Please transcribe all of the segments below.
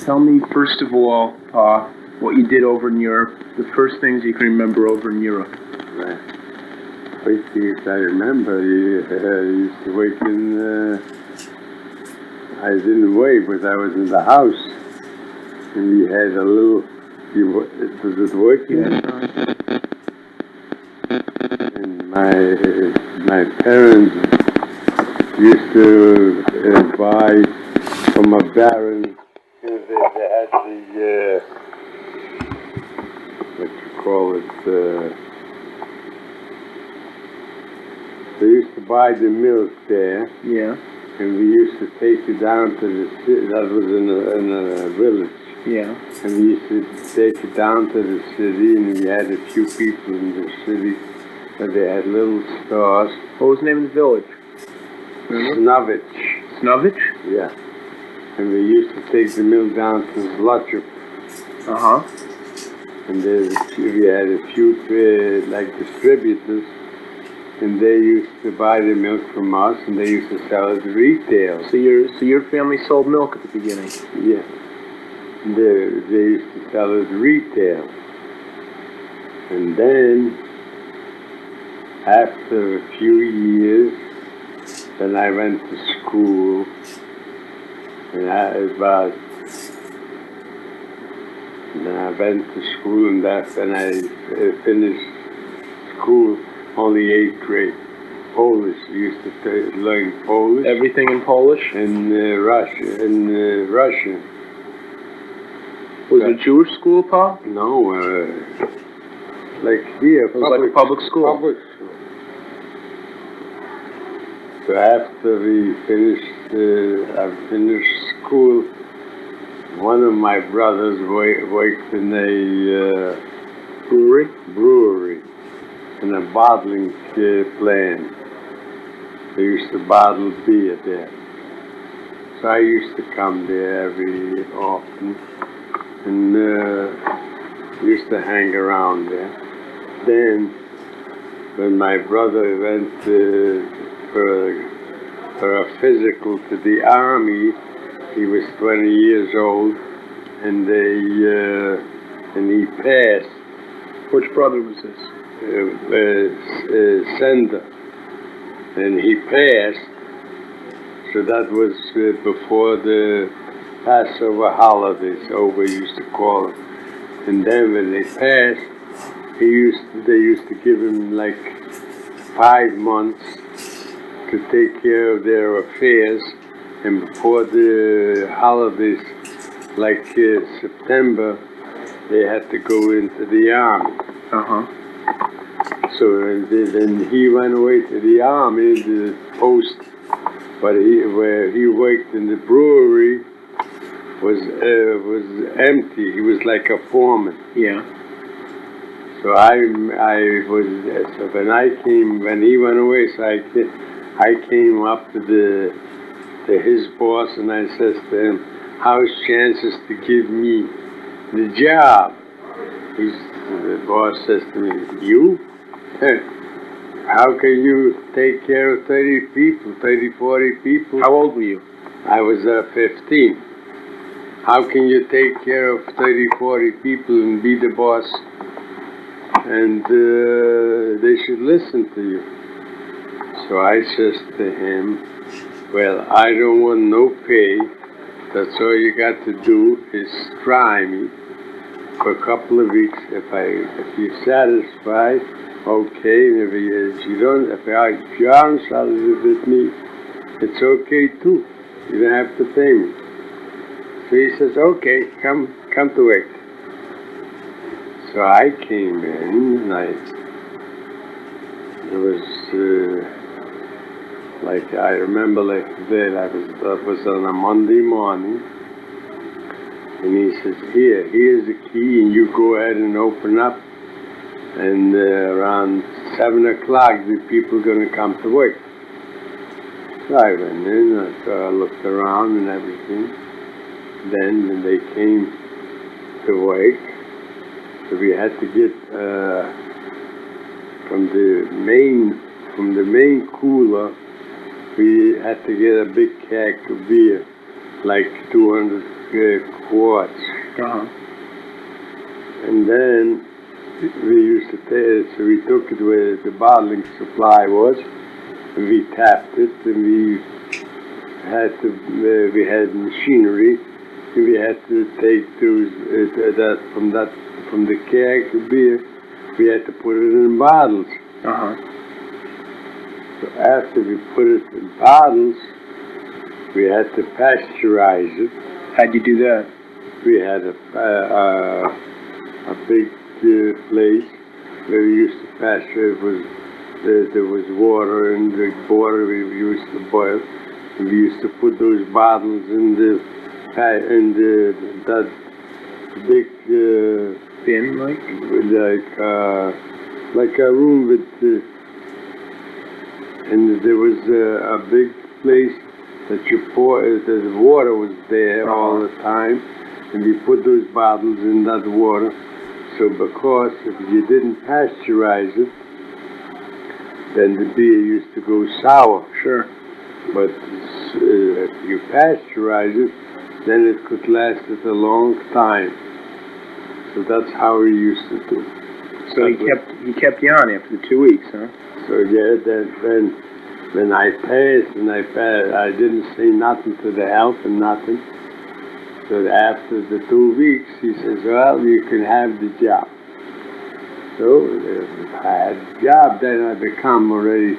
Tell me, first of all, what you did over in Europe, the first things you can remember over in Europe. Right. First things I remember, you used to wake in, I didn't wake, but I was in the house, and we had a little, was it working? And my parents used to buy from a baron, they had the, what you call it, they used to buy the milk there. Yeah. And we used to take it down to the city. That was in a village. Yeah. And we used to take it down to the city, and we had a few people in the city, but they had little stores. What was the name of the village? Snovich. Snovich? Yeah. And we used to take the milk down to Zlochuk. Uh-huh. And we had a few, like, distributors, and they used to buy the milk from us, and they used to sell it retail. So your family sold milk at the beginning? Yeah. They used to sell it retail. And then, after a few years, then I went to school, and then I went to school, and when I finished school, only 8th grade. Polish. We used to learn Polish. Everything in Polish? And Russian. Was it a Jewish school, Pa? No, like here. It was like a public school. Public school. So after we finished, I finished school, one of my brothers worked in a brewery, in a bottling plant. They used to bottle beer there. So I used to come there every often, and used to hang around there. Then, when my brother went for a physical to the army, he was 20 years old, and he passed. Which brother was this? Sender, and he passed. So that was before the Passover holidays, so we used to call it. And then when they passed, they used to give him like 5 months to take care of their affairs, and before the holidays, like September, they had to go into the army. Uh-huh. So then he went away to the army, the post, but where he worked in the brewery was empty. He was like a foreman. Yeah. So when he went away, so I came up to his boss, and I says to him, "How's chances to give me the job?" The boss says to me, "You? How can you take care of 30, 40 people? How old were you? I was 15. How can you take care of 30, 40 people and be the boss? And they should listen to you." So I says to him, "Well, I don't want no pay. That's all you got to do is try me for a couple of weeks. If you're satisfied, okay. And if you aren't satisfied with me, it's okay too. You don't have to pay me." So he says, "Okay, come to work." So I came in, and it was like I remember like today. That was on a Monday morning. And he says, here's the key, and you go ahead and open up. And around 7 o'clock, the people are going to come to work. So I went in, I looked around and everything. Then when they came to work, so we had to get from the main cooler, we had to get a big keg of beer, like 200 quarts. Uh-huh. And then we used to take it, so we took it where the bottling supply was, and we tapped it, and we had machinery, and we had to take those, from the keg of beer, we had to put it in bottles. Uh-huh. So after we put it in bottles, we had to pasteurize it. How'd you do that? We had a big place where we used to pasteurize. There was water, and the water we used to boil. And we used to put those bottles in that big Bin, like a room with. And there was a big place that you pour. The water was there all the time, and we put those bottles in that water. So because if you didn't pasteurize it, then the beer used to go sour. Sure. But if you pasteurize it, then it could last it a long time. So that's how we used to do. So he kept you on after the 2 weeks, huh? So yeah, then when I passed, I didn't say nothing to the help and nothing. So after the 2 weeks, he says, well, you can have the job. So I had the job, then I become already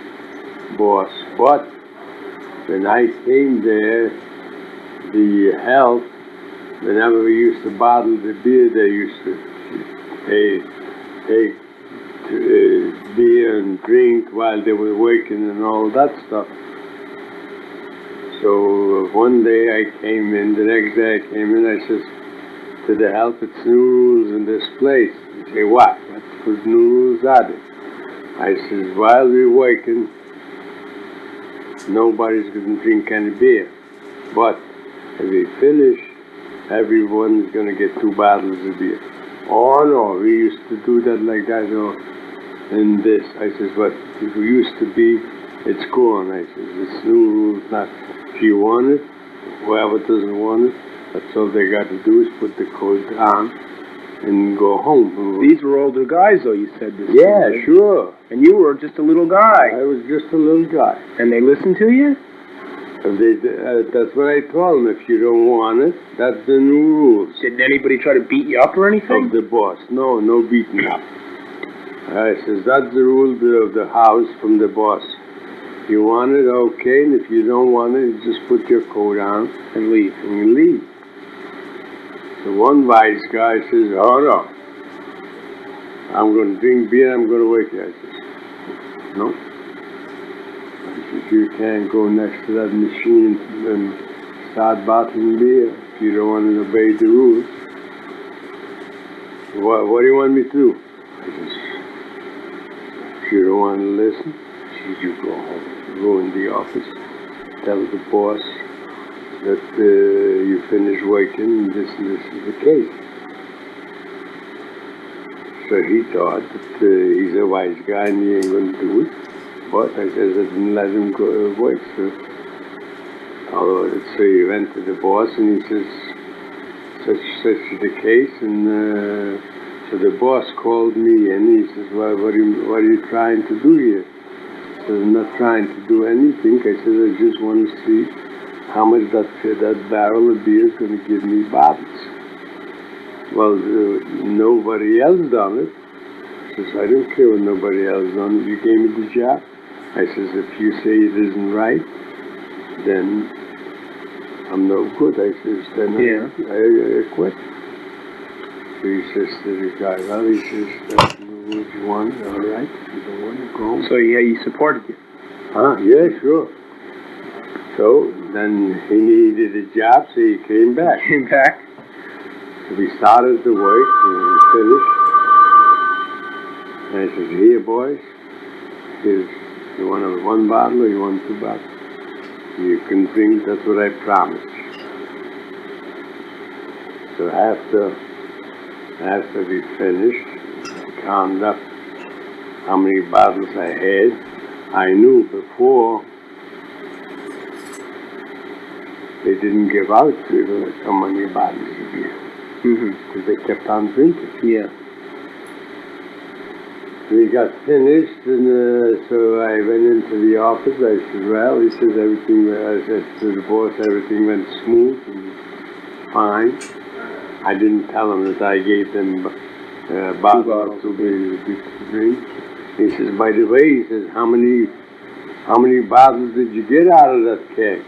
boss. But when I came there, the help, whenever we used to bottle the beer, they used to take beer and drink while they were working and all that stuff. So one day I came in, the next day I came in, I says to the help, it's new rules in this place. They say, what new rules are they? I says, while we're working, nobody's going to drink any beer. But if we finish, everyone's going to get 2 bottles of beer. Oh no, we used to do that like that. And this, I says, but it used to be, it's gone. I says, it's new rules now. If you want it, whoever doesn't want it, that's all they got to do is put the coat on and go home. These were older guys, though, you said this. Yeah, sure. And you were just a little guy. I was just a little guy. And they listened to you? That's what I told them. If you don't want it, that's the new rules. Did anybody try to beat you up or anything? Of the boss. No beating up. I says, that's the rule of the house from the boss. If you want it, okay, and if you don't want it, you just put your coat on and leave. And leave. So one wise guy says, oh no, I'm going to drink beer, I'm going to work here. I says, no. I says, you can't go next to that machine and start bottling beer if you don't want to obey the rules. What do you want me to do? I says, if you don't want to listen, you go home, go in the office, tell the boss that you finished working and this is the case. So he thought that he's a wise guy and he ain't going to do it. But I says I didn't let him go work. So he went to the boss and he says, such is the case. And so the boss called me and he says, well, what are you trying to do here? So I'm not trying to do anything. I said, I just want to see how much that barrel of beer is going to give me bottles. Well, nobody else done it. I says, I don't care what nobody else done it. You gave me the job. I says, if you say it isn't right, then I'm no good. I says, then I quit. So he says to the guy, well, he says, that's the rules you want, all right. If you don't want to go home. So yeah, he supported you. Yeah, sure. So then he needed a job, so he came back. Came back? So we started the work and we finished. And I said, here, boys, you want 1 bottle or you want 2 bottles? You can drink, that's what I promised. So after we finished, I counted up how many bottles I had. I knew before they didn't give out so many bottles of beer. Because they kept on drinking. Yeah. We got finished, and so I went into the office. I said, well, he says everything, I said to the boss, everything went smooth and fine. I didn't tell him that I gave them bottles to drink. He says, by the way, he says, how many bottles did you get out of that keg?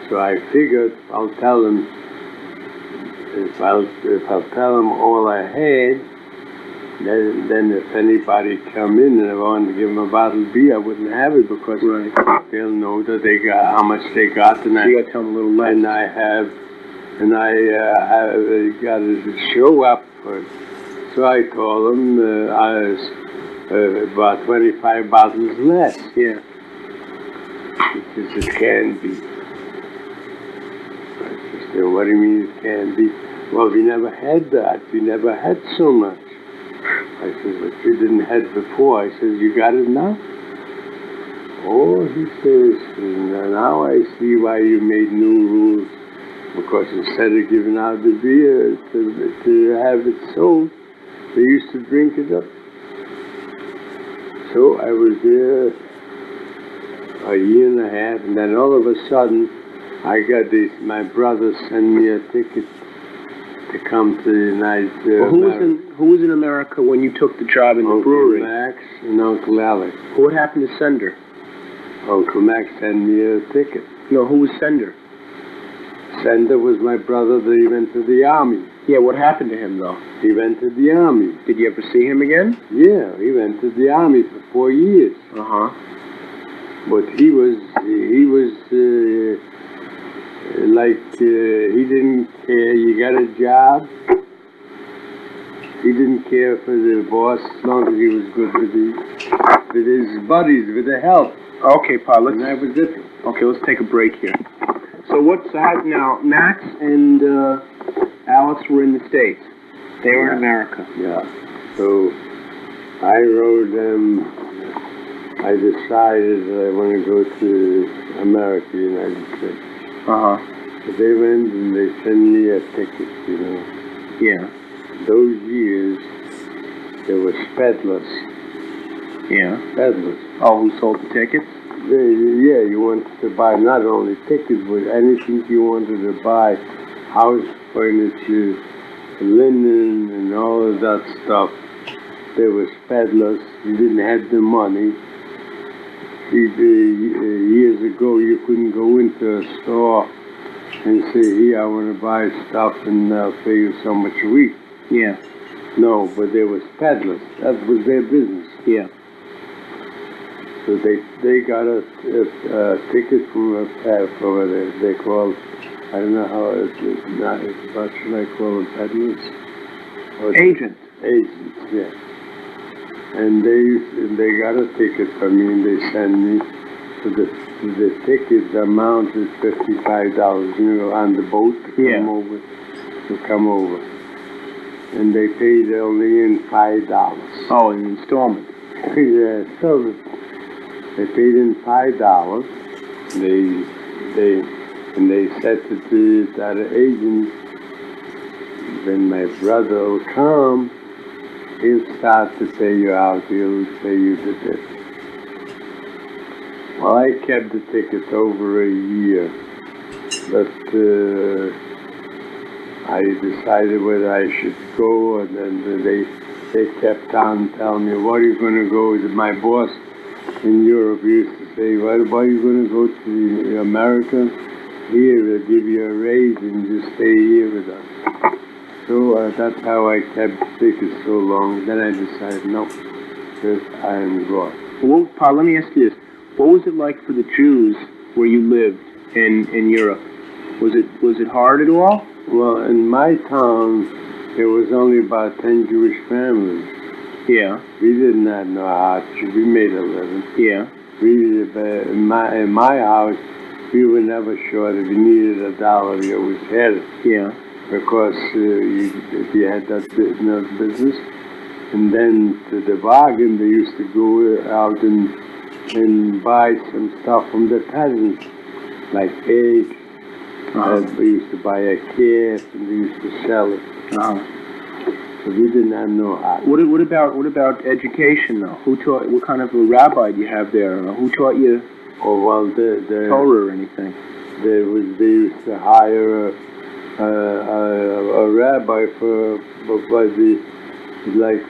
So I figured I'll tell him, if I'll tell him all I had, then if anybody come in and I wanted to give them a bottle of beer, I wouldn't have it because they'll know that they got how much they got, and so you got to tell them a little less. And I got to show up for it. So I told them I was about 25 bottles less. Yeah. He says, it can't be. I said, what do you mean it can't be? Well, we never had that. We never had so much. I said, but you didn't have before. I said, you got it now? Oh, he says, now I see why you made new rules. Because instead of giving out the beer to have it sold, they used to drink it up. So I was there a year and a half, and then all of a sudden, I got this. My brother sent me a ticket to come to the United States. Well, who was in America when you took the job in the brewery? Uncle Max and Uncle Alex. What happened to Sender? Uncle Max sent me a ticket. No, who was Sender? Sender was my brother that he went to the army. Yeah, what happened to him, though? He went to the army. Did you ever see him again? Yeah, he went to the army for 4 years. Uh-huh. But he was he didn't care. You got a job. He didn't care for the boss as long as he was good with his buddies, with the help. Okay, Pa, And that was it. Okay, let's take a break here. So now, Max and Alex were in the States. They were in America. Yeah. So I wrote them. I decided that I want to go to America, United States. Uh-huh. So they went and they sent me a ticket, Yeah. Those years, there were peddlers. Yeah. Peddlers. Oh, who sold the tickets? You wanted to buy not only tickets, but anything you wanted to buy, house furniture, linen, and all of that stuff. There was peddlers. You didn't have the money. Years ago, you couldn't go into a store and say, here, I want to buy stuff and pay you so much a week. Yeah. No, but there was peddlers. That was their business. Yeah. So they got a ticket from a over there. They called, I don't know how what should I call them, peddlers? Agents. Agents, yeah. And they got a ticket from me, and they sent me to the ticket. The amount is $55, on the boat to come over. And they paid only in $5. Oh, an installment. Yeah, so they paid in $5. They said to that agent, when my brother will come, he'll start to pay you out. He'll pay you the debt. Well, I kept the ticket over a year, but I decided whether I should go, and then they kept on telling me, what are you going to go? My boss in Europe used to say, why are you going to go to America? Here, we'll give you a raise and just stay here with us. So that's how I kept the ticket so long. Then I decided, no, I am gone. Well, Pa, let me ask you this. What was it like for the Jews where you lived in Europe? Was it hard at all? Well, in my town, there was only about 10 Jewish families. Yeah. We did not know how to. We made a living. Yeah. In my house, we were never short. If you needed $1, we always had it. Yeah. Because if you had that business, and then to the bargain, they used to go out and buy some stuff from the peasants. like eggs. Uh-huh. We used to buy a calf and we used to sell it. Uh-huh. So we did not know how. What about education though? Who taught? What kind of a rabbi do you have there? Who taught you Oh well, the Torah or anything? they used to hire a rabbi for by the like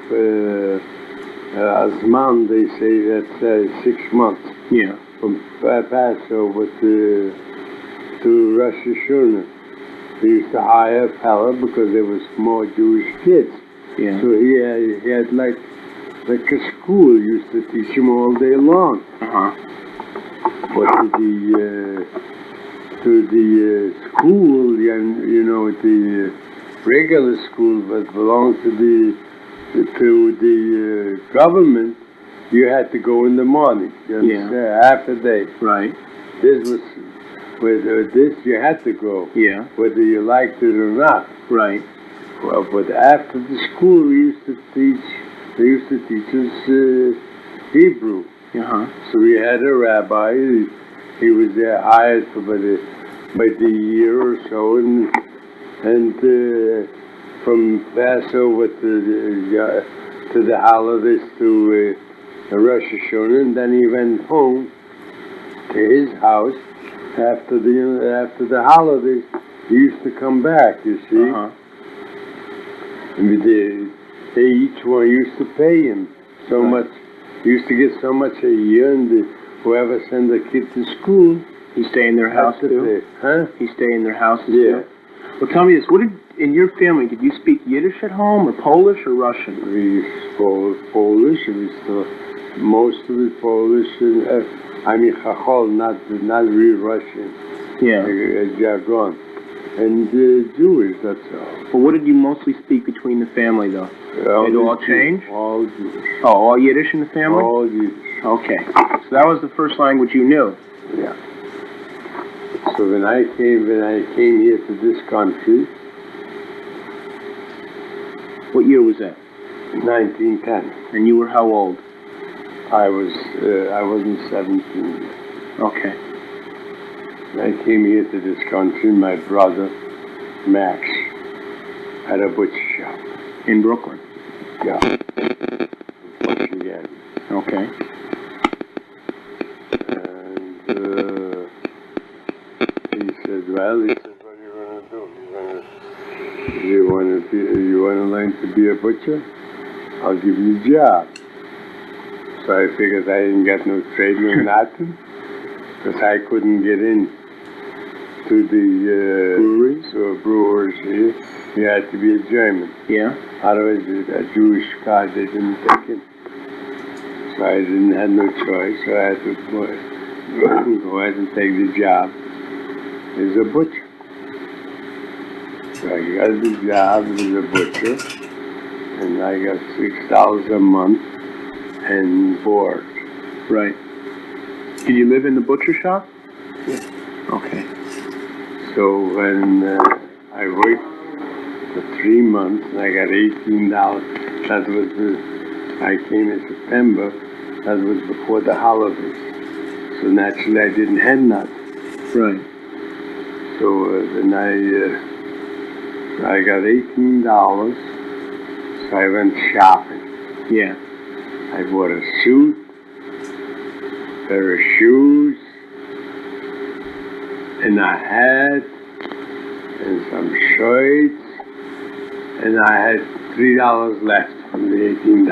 Azman, they say that's 6 months. Yeah. From Passover to Rosh Hashanah. They used to hire a fella because there was more Jewish kids. Yeah. So he had like a school, used to teach him all day long. Uh-huh. But to the school, you know, the regular school that belonged to the government, you had to go in the morning. You understand? Half a day. Right. This was this you had to go. Yeah. Whether you liked it or not. Right. Well, but after the school, they used to teach us Hebrew. Uh-huh. So we had a rabbi. He was there hired for by the year or so, and from Passover to the holidays to Rosh Hashanah, and then he went home to his house after the holidays. He used to come back, you see. Uh-huh. And they each one used to pay him so much. He used to get so much a year, and whoever sent a kid to school, He stay in their house too? pay. Huh? He stay in their houses Yeah. too? Well, tell me this. In your family, did you speak Yiddish at home, or Polish, or Russian? We spoke Polish, and we still most of it Polish, and I mean Chachol, not real Russian. Yeah. Jargon, and Jewish. That's all. Well, what did you mostly speak between the family, though? Did it all change? All Jewish. Oh, all Yiddish in the family? All Yiddish. Okay. So that was the first language you knew? Yeah. So when I came here to this country, What year was that? 1910, And you were how old? I wasn't 17. Okay. When I came here to this country, my brother Max had a butcher shop. In Brooklyn? Yeah. Again. Okay. And he said, "Well, what are you going to do? You want to learn to be a butcher? I'll give you a job." So I figured I didn't get no trade no nothing, because I couldn't get in to the brewers here. You had to be a German. Yeah? Otherwise, a Jewish card they didn't take it. So I didn't have no choice. So I had to go ahead and take the job as a butcher. So I got the job as a butcher, and I got $6 a month and board. Right. Did you live in the butcher shop? Yeah. Okay. So when I worked for 3 months, and I got $18. That was I came in September. That was before the holidays. So naturally, I didn't have nothing. Right. So then I got $18. So I went shopping. Yeah. I bought a suit, pair of shoes, and a hat, and some shirts, and I had $3 left from the $18.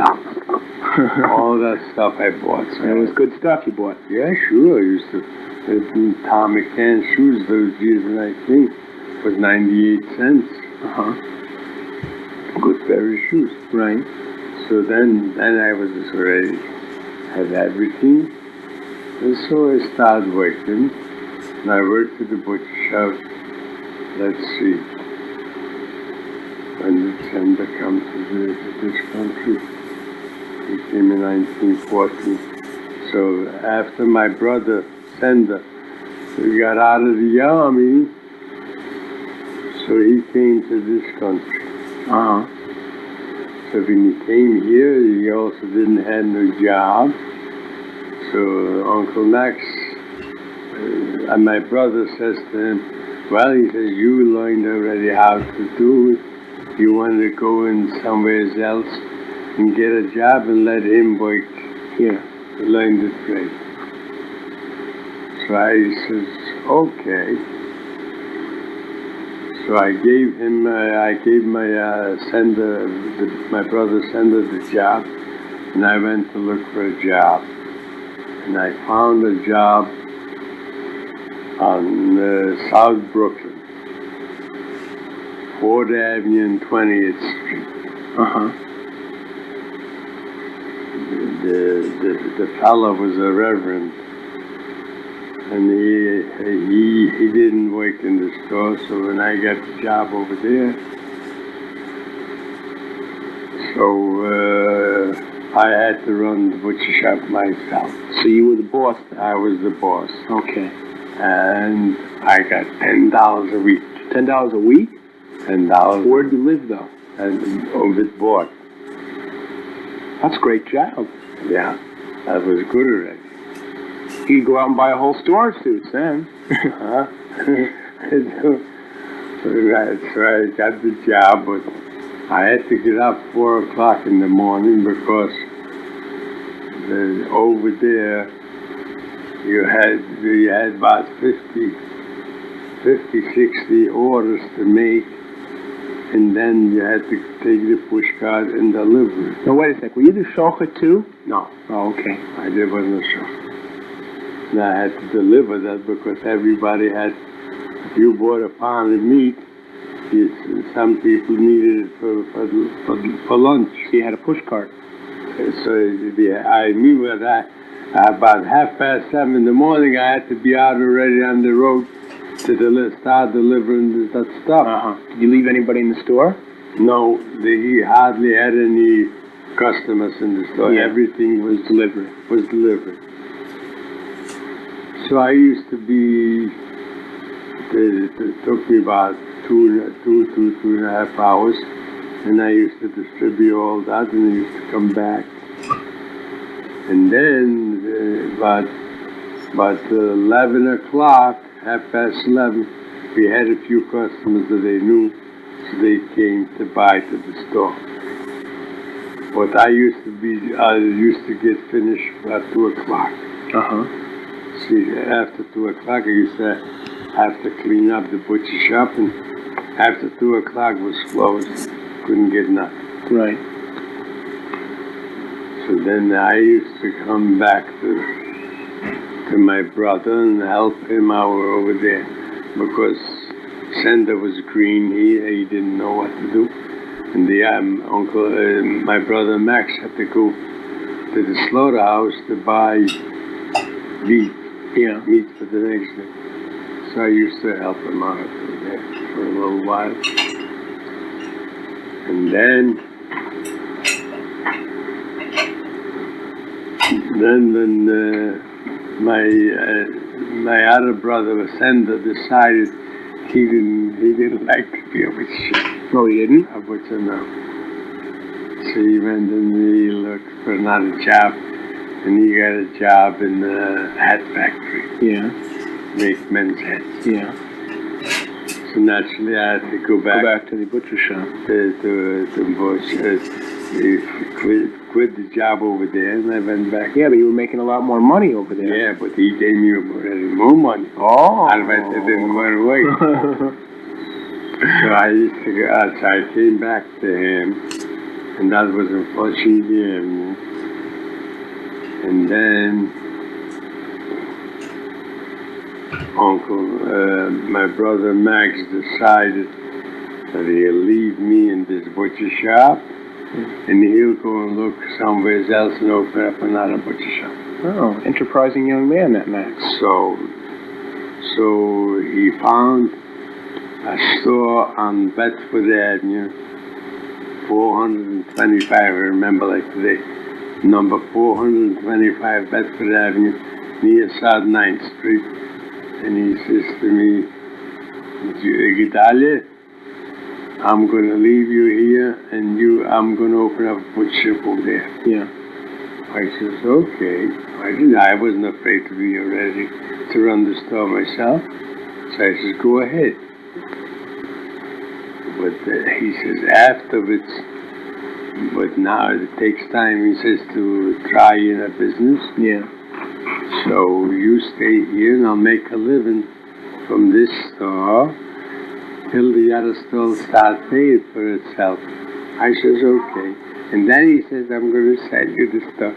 All that stuff I bought. So It was good stuff you bought. yeah, sure. I used to Tom McCann shoes those years, and I think it was 98 cents. Uh-huh. Good pair of shoes. Right. So then I was just already had everything, and so I started working. And I worked at the butcher shop. Let's see, when did Sender come to this country? He came in 1914. So after my brother Sender got out of the army, so he came to this country. Uh-huh. So when he came here, he also didn't have no job. So Uncle Max and my brother says to him, well, he says, you learned already how to do it. You want to go in somewhere else and get a job and let him work here, learn the trade. So I says, okay. So I gave him, my my brother Sender the job, and I went to look for a job. And I found a job on South Brooklyn, 4th Avenue and 20th Street. The fellow was a reverend, and he didn't work in the store, so when I got the job over there, so I had to run the butcher shop myself. So you were the boss then? I was the boss. Okay. And I got $10 a week. $10 a week? $10. Where'd you live though? And with board. That's a great job. Yeah, that was good already. You could go out and buy a whole store of suits then. Huh? So I got the job, but I had to get up 4 o'clock in the morning because over there you had about 50, 60 orders to make, and then you had to take the push cart and deliver it. Now wait a sec, were you the shochet too? No. Oh, okay. I wasn't sure. And I had to deliver that because everybody had, if you bought a pound of meat, some people needed it for lunch. So you had a push cart. So I knew that about 7:30 in the morning, I had to be out already on the road to start delivering that stuff. Did you leave anybody in the store? No, he hardly had any customers in the store. Yeah. Everything was delivered. So I used to be. It took me about two and a half hours, and I used to distribute all that, and I used to come back. And then about 11 o'clock, 11:30, we had a few customers that they knew, so they came to buy to the store. But I used to get finished about 2 o'clock. See, after 2 o'clock, I used to have to clean up the butcher shop, and after 2 o'clock was closed, couldn't get nothing. Right. So then I used to come back to my brother and help him out over there because Sender was green. He didn't know what to do, and my brother Max had to go to the slaughterhouse to buy meat. Yeah. Meat for the next day. So I used to help him out over there for a little while, and then when my other brother Sender decided he didn't like to be a butcher. No, he didn't? A butcher, no. So he went and he looked for another job, and he got a job in the hat factory. Yeah. Make men's hats. Yeah. So naturally I had to go back to the butcher shop. To butcher. Quit the job over there, and I went back. Yeah, but you were making a lot more money over there. Yeah, but he gave me already more money. Oh. Otherwise I didn't want to wait. So I used to go out. So I came back to him, and that was in Flushing Avenue. And then my brother Max decided that he'll leave me in this butcher shop, and he'll go and look somewhere else and open up another butcher shop. Oh, enterprising young man, that Max. So he found a store on Bedford Avenue, 425, I remember like today, number 425 Bedford Avenue, near South 9th Street. And he says to me, Gitalia, I'm going to leave you here, and I'm going to open up a butcher shop over there. Yeah. I says, okay. I wasn't afraid to be ready to run the store myself. So I says, go ahead. But he says, afterwards, but now it takes time, he says, to try in a business. Yeah. So you stay here and I'll make a living from this store till the other store starts paying for itself. I says, okay. And then he says, I'm going to sell you the stuff.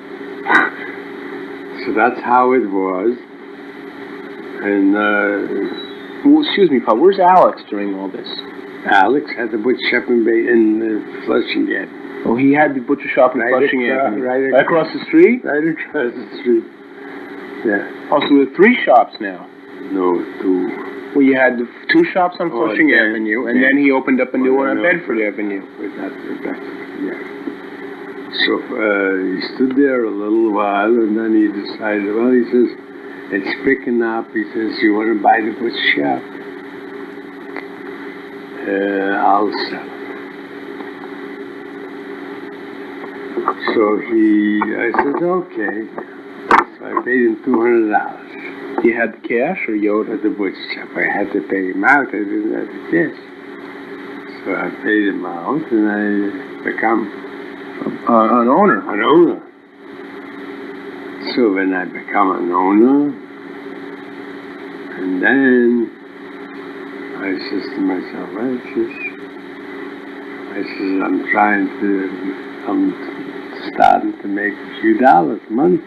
So that's how it was. And, Well, excuse me, Pop. Where's Alex during all this? Alex had the butcher shop in Flushing Avenue. Oh, he had the butcher shop in Flushing Avenue. Right across the street? Right across the street. Yeah. Oh, so there are 3 shops now. No, 2. Well, you had the 2 shops on Flushing Avenue, and then he opened up a new one on Bedford Avenue. Yeah. So he stood there a little while, and then he decided, well, he says, it's picking up. He says, you want to buy the butcher shop? I'll sell it. So I said, okay. So I paid him $200. You had the cash, or you owed at the butcher shop? I had to pay him out. I didn't have the cash. So I paid him out, and I become an owner. An owner. So when I become an owner, and then I says to myself, I'm starting to make a few dollars, money.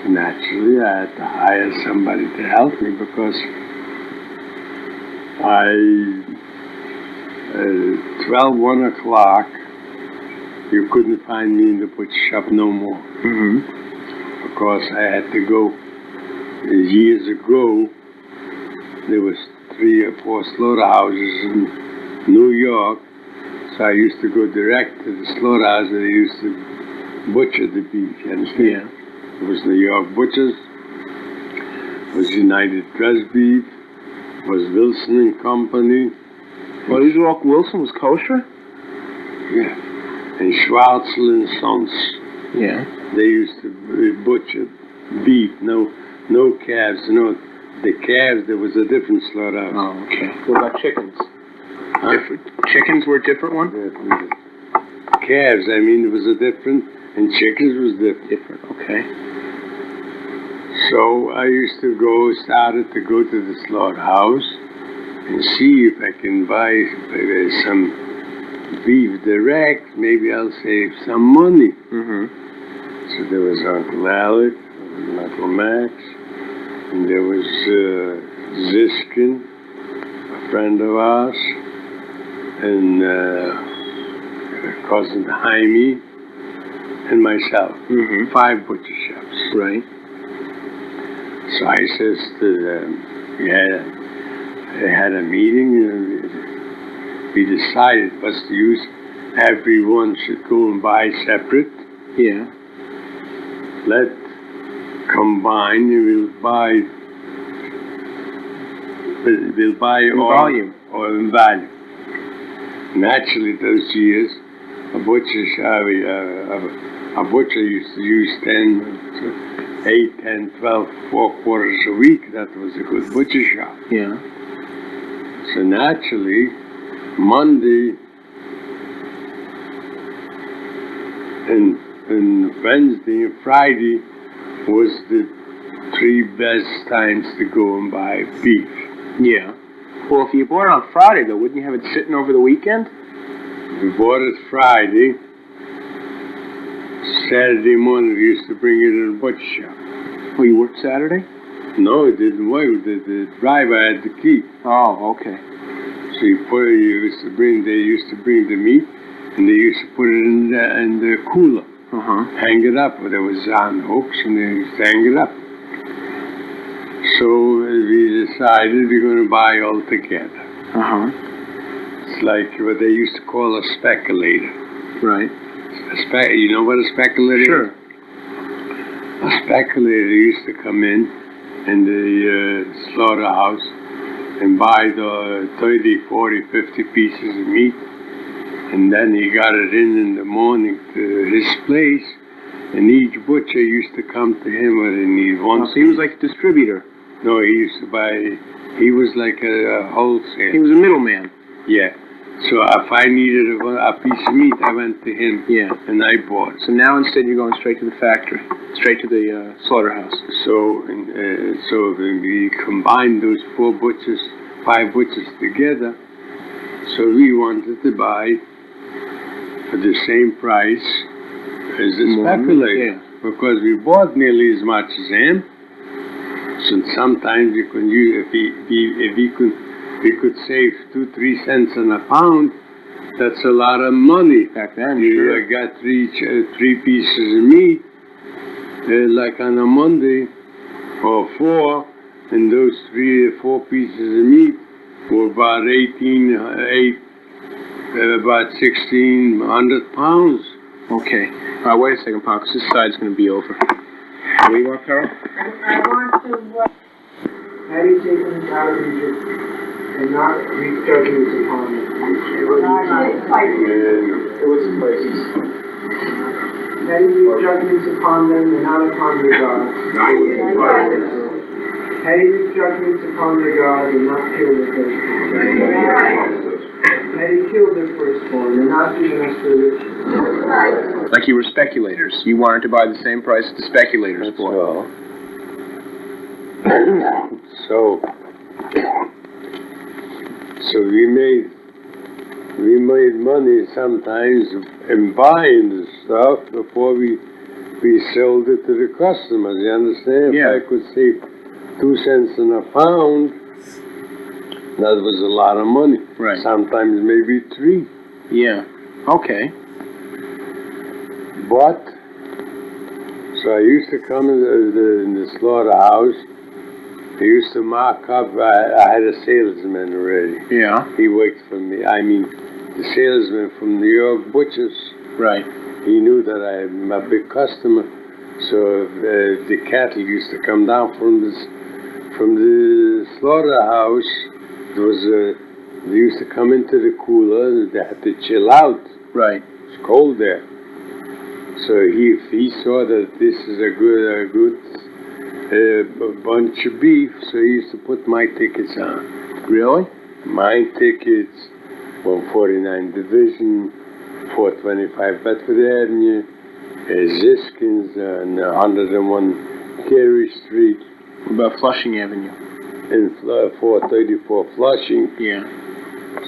So naturally, I had to hire somebody to help me because 1 o'clock, you couldn't find me in the butcher shop no more. Mm-hmm. Because I had to go, years ago, there was 3 or 4 slaughterhouses in New York, so I used to go direct to the slaughterhouse and they used to butcher the beef, you understand? Yeah. It was New York Butchers, it was United Dress Beef, it was Wilson and Company. Well, these were all, Wilson was kosher? Yeah. And Schwartzel and Sons. Yeah. They used to butcher beef, no calves, the calves, there was a different slaughterhouse. Oh, okay. What about chickens? Different. Chickens were a different one? Calves, I mean, it was a different, and chickens was different. Okay. So I used to started to go to the slaughterhouse and see if I can buy some beef direct, maybe I'll save some money. Mm-hmm. So there was Uncle Alec, Uncle Max, and there was Ziskin, a friend of ours, and cousin Jaime, and myself. Mm-hmm. 5 butcher shops. Right. So I says to them, they had a meeting, and we decided to use, everyone should go and buy separate. Yeah. Let combine, we'll buy all, volume. Or in value. Naturally, those years, a butcher used to use 8, 10, 12, 4 quarters a week. That was a good butcher shop. Yeah. So naturally, Monday and Wednesday and Friday was the 3 best times to go and buy beef. Yeah. Well, if you bought it on Friday, though, wouldn't you have it sitting over the weekend? We bought it Friday. Saturday morning, we used to bring it in the butcher shop. Oh, you worked Saturday? No, it didn't work. The driver had the key. Oh, okay. So they used to bring the meat, and they used to put it in the cooler. Uh-huh. Hang it up. There was on hooks, and they used to hang it up. So we decided we're going to buy all together. Uh-huh. It's like what they used to call a speculator. Right. You know what a speculator is? Sure. A speculator used to come in the slaughterhouse and buy the 30, 40, 50 pieces of meat, and then he got it in the morning to his place, And each butcher used to come to him when they need one. So he was like a distributor. No, he used to buy. He was like a wholesale. He was a middleman. Yeah. So if I needed a piece of meat, I went to him. Yeah. And I bought. So now instead you're going straight to the factory, straight to the slaughterhouse. So we combined those 5 butchers together. So we wanted to buy for the same price as the speculator, because we bought nearly as much as him. So sometimes you can use we could save 2-3 cents on a pound. That's a lot of money Back then. You got three pieces of meat, like on a Monday, or 4, and those 3 or 4 pieces of meat were about 1,600 pounds. Okay. Wait a second, Paul, 'cause this side's going to be over. What do you want, Carol? I want to, Had he taken us out of Egypt and not reaped judgments upon them? It was places. Had he reaped judgments upon them and not upon their gods? Had he reaped judgments upon their gods and not killed their firstborn? Had he killed their firstborn and not given us their riches? Like you were speculators. You wanted to buy the same price that the speculators bought. Well, so we made money sometimes in buying the stuff before we sold it to the customers. You understand? Yeah. If I could save 2 cents on a pound, that was a lot of money. Right. Sometimes maybe 3. Yeah. Okay. But, so I used to come in the slaughterhouse. I used to mark up. I had a salesman already. Yeah. He worked for me. I mean, the salesman from New York Butchers. Right. He knew that I'm a big customer. So the cattle used to come down from the slaughterhouse. They used to come into the cooler. They had to chill out. Right. It's cold there. So if he saw that this is a good bunch of beef, so he used to put my tickets on. Really? My tickets, 149 Division, 425 Bedford Avenue, Ziskins, and 101 Carey Street. What about Flushing Avenue? And 434 Flushing. Yeah.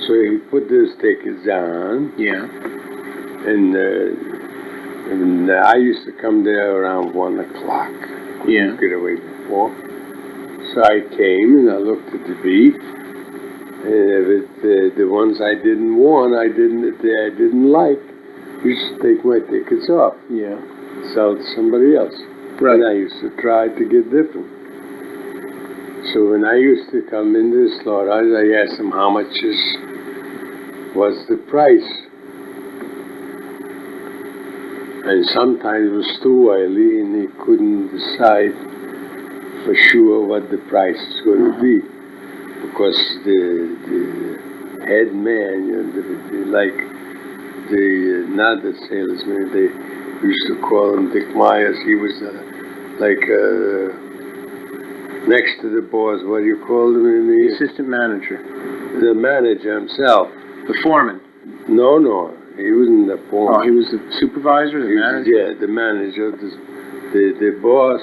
So he put those tickets on. Yeah. And I used to come there around 1 o'clock. Yeah. Get away before. So I came and I looked at the beef. And the ones I didn't want, I didn't like, used to take my tickets off. Yeah. Sell to somebody else. Right. And I used to try to get different. So when I used to come into the slaughterhouse, I asked him how much was the price. And sometimes it was too early and he couldn't decide for sure what the price is going to be. Because the head man, not the salesman, they used to call him Dick Myers. He was next to the boss, what do you call him? The assistant manager. The manager himself. The foreman. No, he wasn't the foreman. Oh, he was the supervisor, the manager? Yeah, the manager. The boss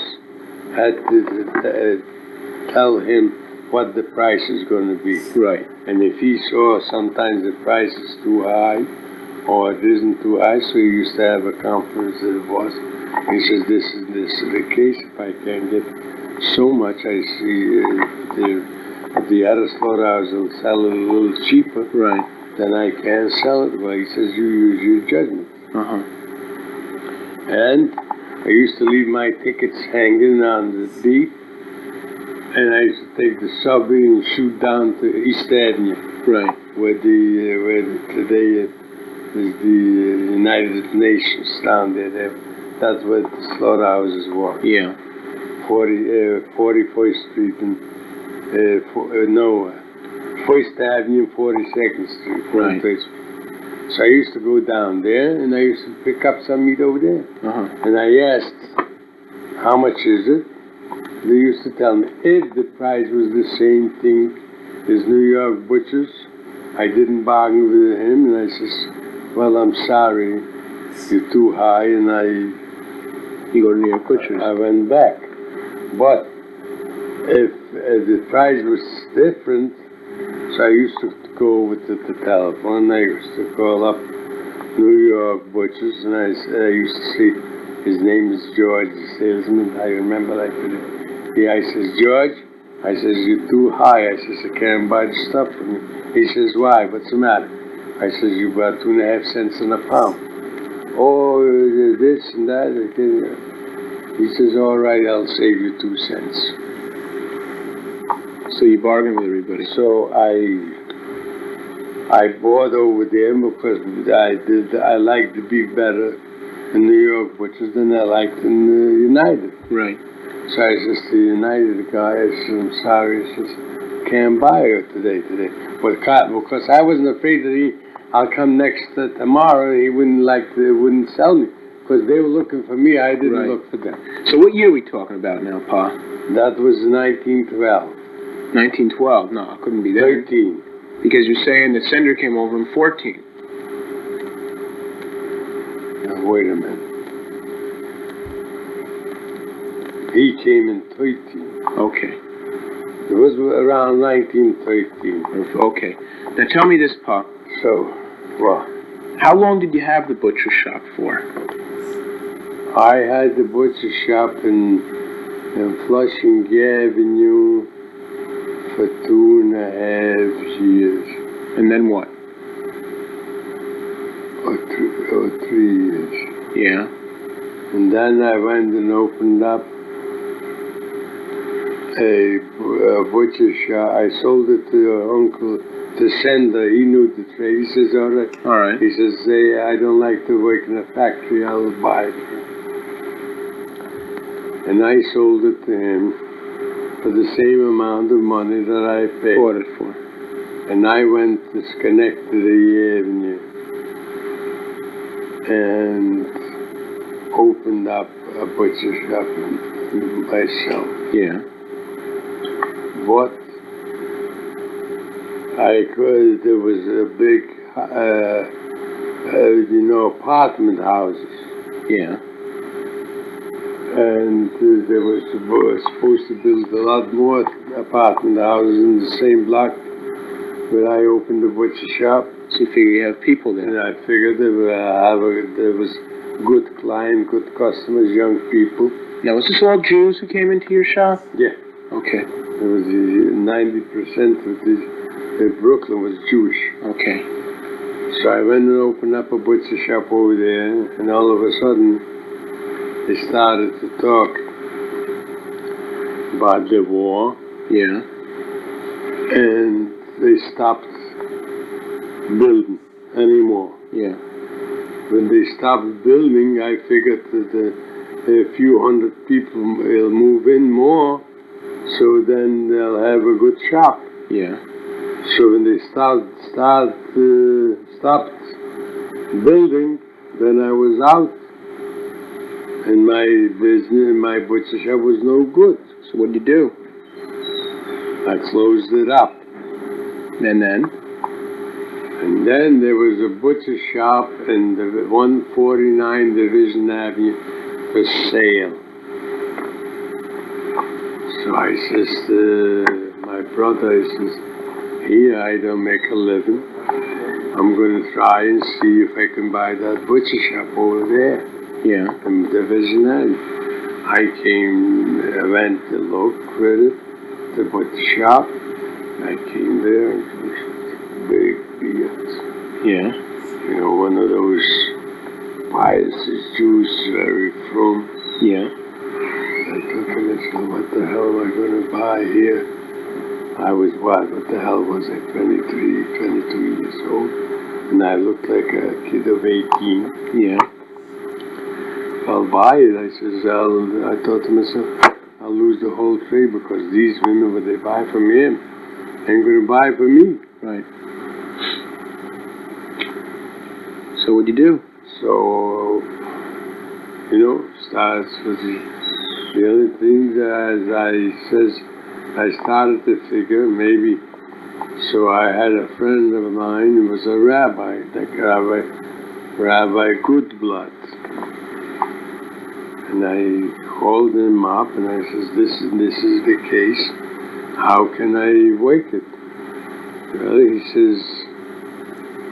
had to tell him what the price is going to be. Right. And if he saw sometimes the price is too high, or it isn't too high, so he used to have a conference with the boss. He says, this is the case. If I can't get so much, I see the other slaughterhouse will sell it a little cheaper. Right. Then I can't sell it. Well, he says, you use your judgment. Uh-huh. And I used to leave my tickets hanging on the beef, and I used to take the subway and shoot down to East Avenue. Right. Where today is the United Nations down there. That's where the slaughterhouses were. Yeah. 41st Street and 1st Avenue, 42nd Street. Right. So I used to go down there, and I used to pick up some meat over there. And I asked, how much is it? They used to tell me, if the price was the same thing as New York butchers, I didn't bargain with him, and I says, well, I'm sorry, you're too high, and You go to New York butchers. I went back. But if the price was different, so I used to go with the telephone. I used to call up New York butchers, and I used to see his name is George, the salesman. I remember like today. I says, George, I says, you're too high. I says, I can't buy the stuff from you. He says, why? What's the matter? I says, you bought 2.5 cents on a pound. Oh, this and that. He says, all right, I'll save you 2 cents. So you bargain with everybody. So I bought over there because I liked the beef better in New York butchers than I liked in United. Right. So I says to the United guy, I says, I'm sorry, I says, can't buy it today. But because I wasn't afraid that I'll come next tomorrow, he wouldn't sell me. Because they were looking for me, I didn't look for them. So what year are we talking about now, Pa? That was 1912. 1912? No, it couldn't be that. 13. Because you're saying the sender came over in 14. Now, wait a minute. He came in 13. Okay. It was around 1913. Okay. Now tell me this, Pa. So, well, how long did you have the butcher shop for? I had the butcher shop in Flushing Avenue for 2.5 years. And then what? Or 3 years. Yeah. And then I went and opened up a butcher shop. I sold it to your uncle, the sender. He knew the trade. He says, all right. All right. He says, hey, I don't like to work in a factory. I'll buy it. And I sold it to him for the same amount of money that I paid. Bought it for. And I went to Schenectady Avenue and opened up a butcher shop myself. Yeah. But there was a big, apartment houses. Yeah. And they were supposed to build a lot more apartment houses in the same block where I opened the butcher shop. So you figure you have people there. And I figured there was good client, good customers, young people. Now, was this all Jews who came into your shop? Yeah. Okay. There was 90% of Brooklyn was Jewish. Okay. So I went and opened up a butcher shop over there, and all of a sudden, they started to talk about the war. Yeah. And they stopped building anymore. Yeah. When they stopped building, I figured that a few hundred people will move in more, so then they'll have a good shop. Yeah. So when they stopped building, then I was out, and my business, my butcher shop was no good. So what'd you do? I closed it up. And then? And then there was a butcher shop in the 149 Division Avenue for sale. So I says to my brother, I says, here I don't make a living. I'm going to try and see if I can buy that butcher shop over there. Yeah. In Division Avenue. I went to look with it, the butcher shop. I came there, and it was big beards. Yeah. One of those pious Jews, very from. Yeah. I took him and said, what the hell am I going to buy here? I was what the hell was I, 23, 22 years old? And I looked like a kid of 18. Yeah. I'll buy it. I says, I thought to myself, I'll lose the whole trade because these women, what they buy from him, ain't going to buy for me. Right. So what'd you do? So, starts with the only thing that I started to figure maybe. So I had a friend of mine who was a rabbi, Rabbi Goodblood. And I called him up and I says, this is the case. How can I wake it? Well, he says,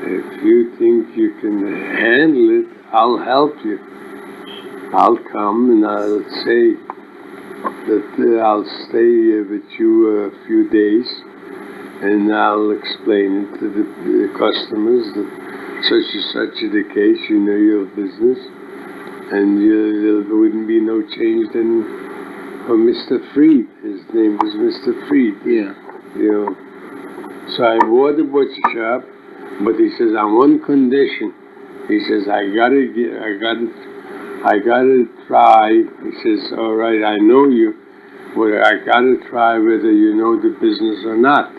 if you think you can handle it, I'll help you. I'll come and I'll say that I'll stay with you a few days and I'll explain it to the customers that such and such is the case, you know your business, and there wouldn't be no change then for Mr. Fried. His name was Mr. Fried. Yeah. So I bought the butcher shop, but he says on one condition. He says I gotta try. He says, all right, I know you, but I gotta try whether you know the business or not.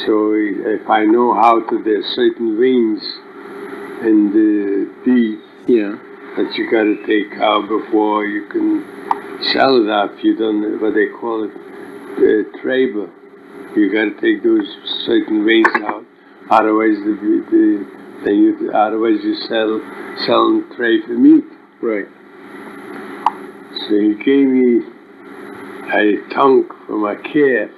So if I know how to, there's certain veins in the beef that you gotta take out before you can sell it out. You don't, what they call it, traber. You gotta take those certain veins out. Otherwise, otherwise you sell and trade for meat. Right. So he gave me a tongue for my calf.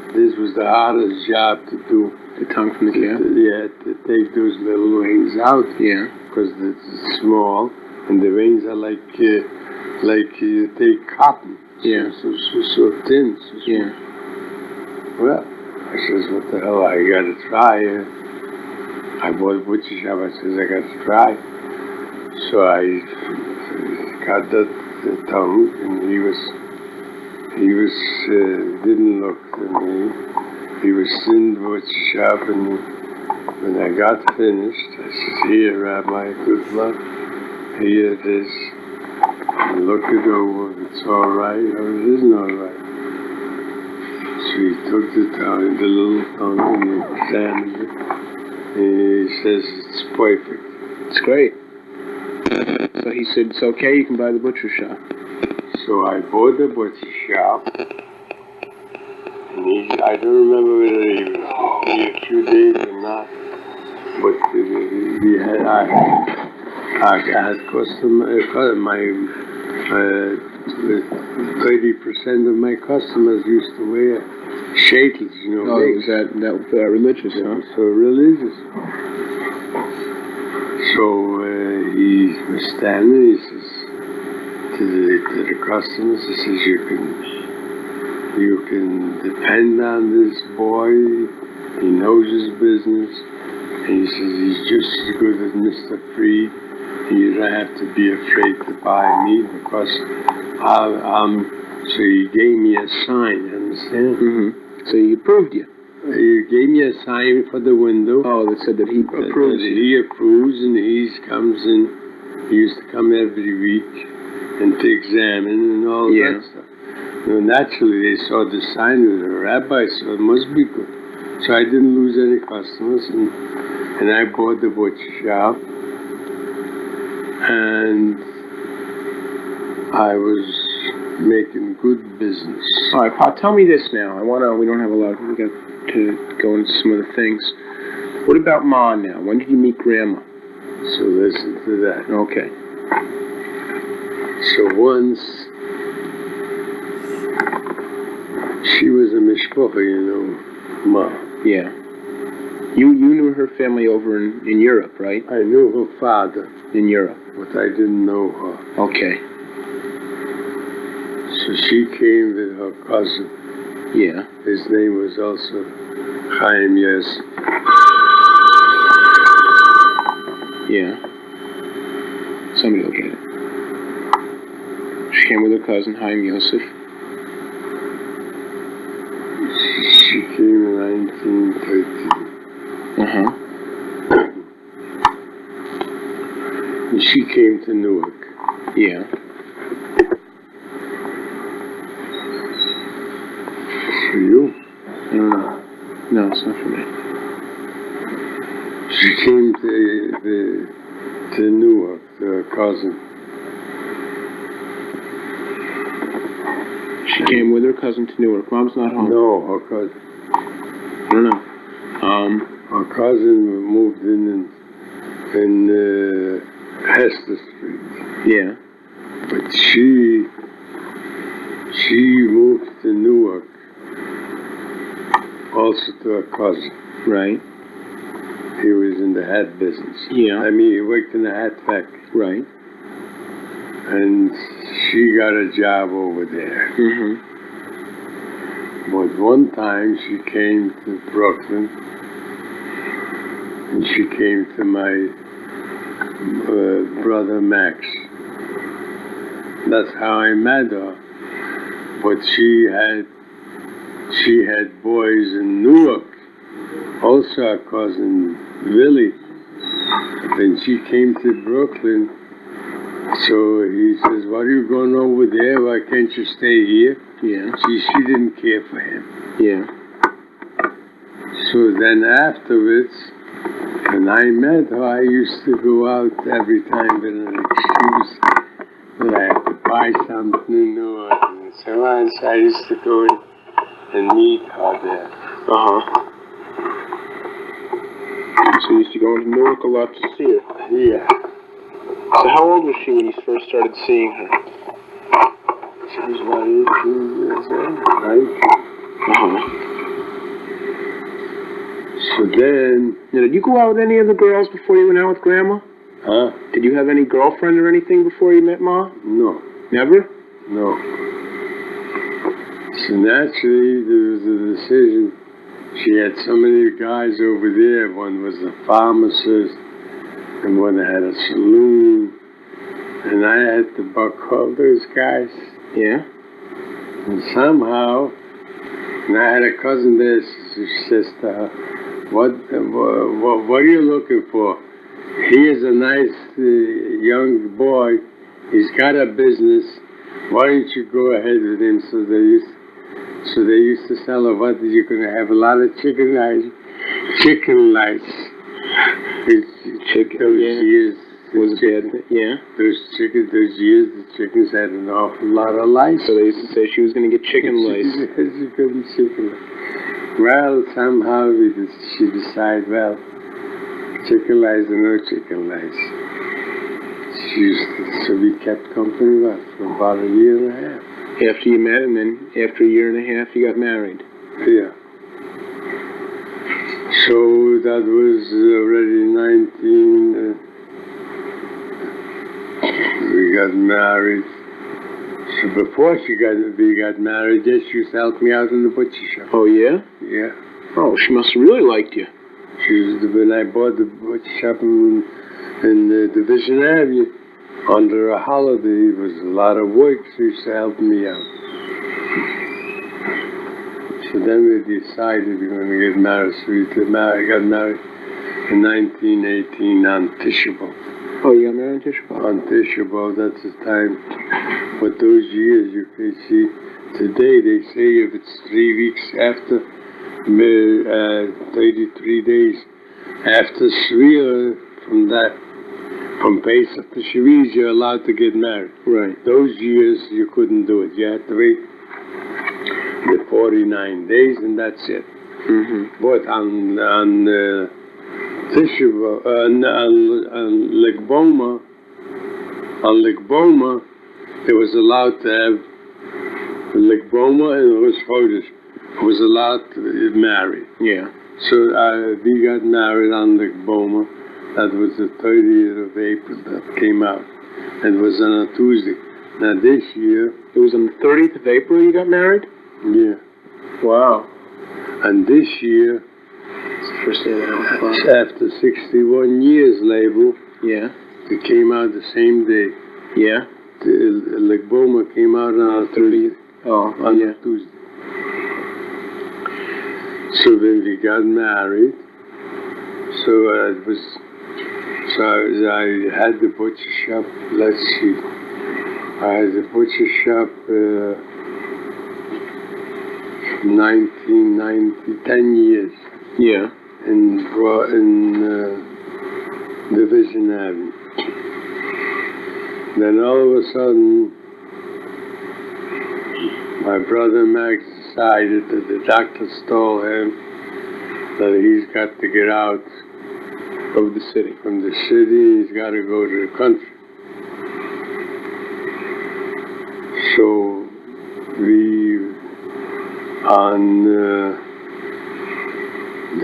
This was the hardest job to do. The tongue from the calf? To take those little veins out. Yeah. Because it's small, and the veins are like you take cotton. Yeah. So thin. Yeah. Well, I says, what the hell, I gotta try. I bought a butcher shop, I says, I gotta try. So I got the tongue, and he didn't look at me. He was in the butcher shop, and when I got finished, I says, here, Rabbi Goodluck, here it is. And look it over, if it's all right, or it isn't all right. So he took the little tongue, and he examined it, and he says, it's perfect. It's great. So he said, it's okay, you can buy the butcher shop. So I bought the butcher shop, and I don't remember whether he was here a few days or not, but I had my 30% of my customers used to wear shekels, Oh, was that religious, huh? So religious. So he was standing, he says to the customers, he says, you can depend on this boy, he knows his business, and he says he's just as good as Mr. Fried, and you don't have to be afraid to buy me because so he gave me a sign, you understand? Mm-hmm. So he approved you? He gave me a sign for the window. Oh, that said that he approves. He approves, and he comes in. He used to come every week and to examine and all that stuff. Naturally, they saw the sign of the rabbi, so it must be good. So I didn't lose any customers, and I bought the butcher shop, and I was making good business. All right, Pa, tell me this now. We don't have a lot. We got to go into some of the things. What about Ma now? When did you meet Grandma? So listen to that. Okay. So once, she was a mishpacha, Ma. Yeah. You knew her family over in Europe, right? I knew her father. In Europe. But I didn't know her. Okay. So she came with her cousin. Yeah. His name was also Chaim Yosef. Yeah. Somebody will get it. She came with her cousin, Chaim Yosef. She came in 1913. Uh-huh. And she came to Newark. Yeah. For you? I don't know. No, it's not for me. She came to Newark, to her cousin. She came with her cousin to Newark. Mom's not home. No, her cousin. I don't know. Her cousin moved in Hester Street. Yeah. But she moved to Newark, also to her cousin. Right. He was in the hat business. Yeah. I mean, he worked in the hat factory. Right. And she got a job over there. Mm-hmm. But one time she came to Brooklyn, and she came to my brother Max. That's how I met her. But she had boys in Newark, also her cousin Willie. Then she came to Brooklyn, so he says, "What are you going over there? Why can't you stay here?" Yeah. She didn't care for him. Yeah. So then afterwards, when I met her, I used to go out every time with an excuse that I had to buy something new. And so on. So I used to go and meet her there. Uh-huh. So you used to go into Newark a lot to see her. Yeah. So how old was she when you first started seeing her? She was about 18 years old, right? Uh-huh. So then... Now, did you go out with any of the girls before you went out with Grandma? Huh? Did you have any girlfriend or anything before you met Ma? No. Never? No. So naturally, there was a decision. She had so many guys over there. One was a pharmacist, and one had a saloon. And I had to buck all those guys. Yeah? And somehow, and I had a cousin there, she says to her, what are you looking for? He is a nice young boy. He's got a business. Why don't you go ahead with him? So they used to sell her, what, you're going to have a lot of chicken lice. Those years. Was it bad? Yeah? Those years, the chickens had an awful lot of lice. So they used to say she was going to get chicken lice. She couldn't chicken lice. Well, somehow she decided, well, chicken lice or no chicken lice. So we kept company with her for about a year and a half. After you met, and then after a year and a half, you got married. Yeah. So that was already 19... we got married. So before we got married, yes, she used to help me out in the butcher shop. Oh, yeah? Yeah. Oh, she must have really liked you. When I bought the butcher shop in Division Avenue, under a holiday, it was a lot of work, so she used to help me out. So then we decided we were going to get married. So we got married in 1918 on Tishabel. Oh, you got married on Tishabel? On Tishabel, that's the time. But those years, you can see, today they say if it's 3 weeks after, 33 days after Shvira, from Pesach to Shavuos, you're allowed to get married. Right. Those years, you couldn't do it. You had to wait the 49 days, and that's it. Mm-hmm. But on Tishabel, on Leg Boma, it was allowed to have Leg Boma and Rosh Chodesh was allowed to marry. Yeah. So we got married on Leg Boma. That was the 30th of April that came out. And it was on a Tuesday. Now this year... It was on the 30th of April you got married? Yeah. Wow. And this year... It's the first day that after 61 years, label... Yeah. It came out the same day. Yeah. The Leg Boma came out on a 30th. Oh, on a Tuesday. So then we got married. So I had the butcher shop. Let's see. I had the butcher shop 1990, 10 years. Yeah. Division Avenue. Then all of a sudden, my brother Max decided that the doctors told him that he's got to get out Of the city. from the city, he's got to go to the country. So we, on the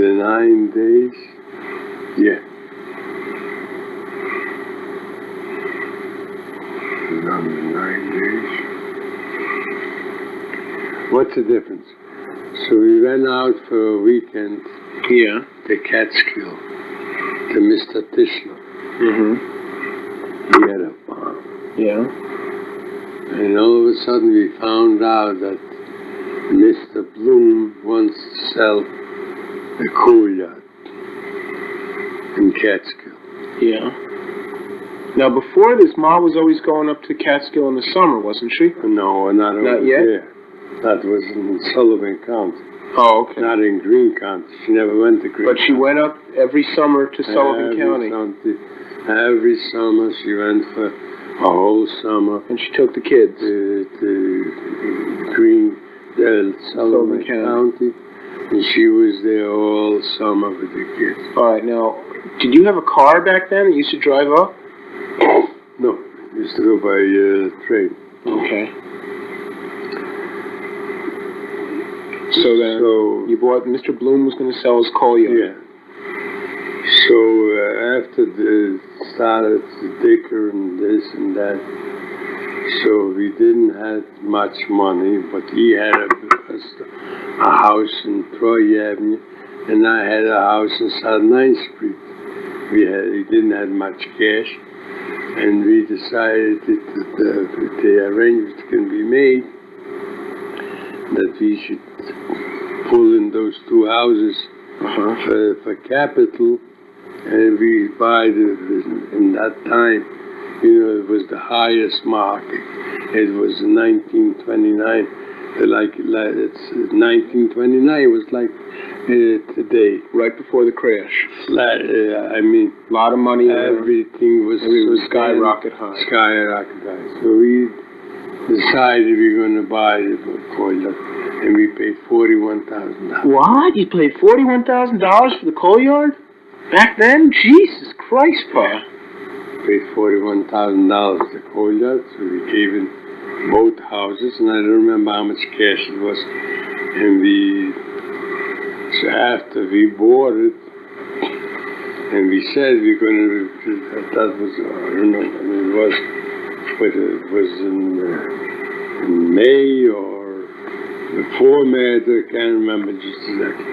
9 days, on the 9 days. What's the difference? So we went out for a weekend Yeah. to Catskill, to Mr. Tischler. Mm-hmm. He had a farm. Yeah. And all of a sudden we found out that Mr. Bloom wants to sell a coal yacht in Catskill. Yeah. Now, before this, Ma was always going up to Catskill in the summer, wasn't she? No, not over yet? there. That was in Sullivan County, Oh, okay. not in Greene County. She never went to Greene But she went up every summer to Sullivan County. Every summer she went for a whole summer And she took the kids. to Sullivan County. And she was there all summer with the kids. All right, now, did you have a car back then that you used to drive up? No, used to go by train. Okay. So then, you bought, Mr. Bloom was going to sell his coal yacht. Yeah. So after the started to dicker and this and that, so we didn't have much money, but he had a house in Troy Avenue, and I had a house in South 9th Street. He didn't have much cash, and we decided that the arrangements can be made that we should pull in those two houses for capital, and we buy in that time, it was the highest market. It was 1929. It's 1929. It was like today. Right before the crash. Flat. I mean, A lot of money. everything was skyrocket high. Skyrocket high. So we decided we were going to buy the coal yacht, and we paid $41,000. What? You paid $41,000 for the coal yard? Back then? Jesus Christ, Pa. Paid $41,000 the coal yacht, so we gave in both houses, and I don't remember how much cash it was. And so after we bought it, and we said we're going to, that was, I don't know, it was, whether it was in May or before May, I can't remember just exactly.